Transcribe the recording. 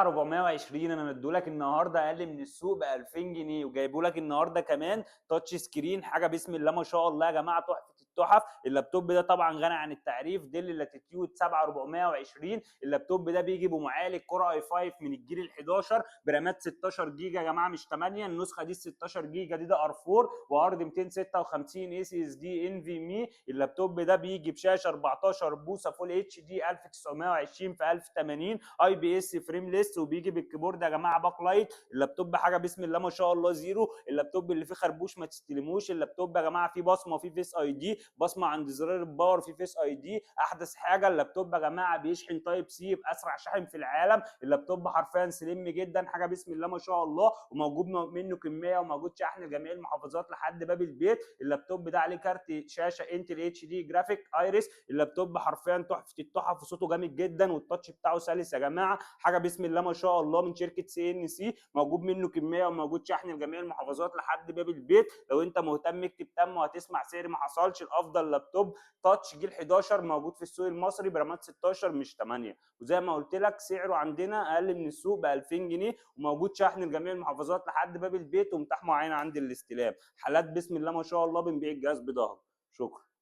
420. انا مديهولك النهارده اقل من السوق ب 2000 جنيه، وجايبهولك النهارده كمان تاتش سكرين، حاجه بسم الله ما شاء الله يا جماعه، تحفه التحف. اللابتوب ده طبعا غني عن التعريف، ديل لاتيتيود 7420. اللابتوب ده بيجي بمعالج كور اي 5 من الجيل ال 11 برامات 16 جيجا يا جماعه مش 8. النسخه دي 16 جيجا دي ده ار 4 وهارد 256 اي سي اس دي ان في مي. اللابتوب ده بيجي بشاشه 14 بوصه فول اتش دي 1920 في 1080 اي بي اس فريم ليس، وبيجي بالكيبورد يا جماعه باك لايت. اللابتوب حاجه بسم الله ما شاء الله زيرو. اللابتوب اللي فيه خربوش ما تستلموش. اللابتوب يا جماعه فيه بصمه، فيه فيس اي دي، بصمه عند زرار الباور، فيه فيس اي دي احدث حاجه. اللابتوب يا جماعه بيشحن تايب سي باسرع شاحن في العالم. اللابتوب حرفيا سليم جدا، حاجه بسم الله ما شاء الله، وموجود منه كميه وموجود شحن لجميع المحافظات لحد باب البيت. اللابتوب ده عليه كارت شاشه انتل اتش دي جرافيك ايريس. اللابتوب حرفيا تحفه التحف وصوته جامد جدا والتاتش بتاعه سلس يا جماعه، حاجه بسم الله ما شاء الله من شركه سي ان سي. موجود منه كميه وموجود شحن لجميع المحافظات لحد باب البيت. لو انت مهتم اكتب تم وهتسمع سعر ما حصلش. الافضل لابتوب تاتش جيل 11 موجود في السوق المصري برامات 16 مش 8، وزي ما قلت لك سعره عندنا اقل من السوق ب 2000 جنيه، وموجود شحن لجميع المحافظات لحد باب البيت ومتاح معانا عند الاستلام. حالات بسم الله ما شاء الله بنبيع الجهاز بظهره. شكرا.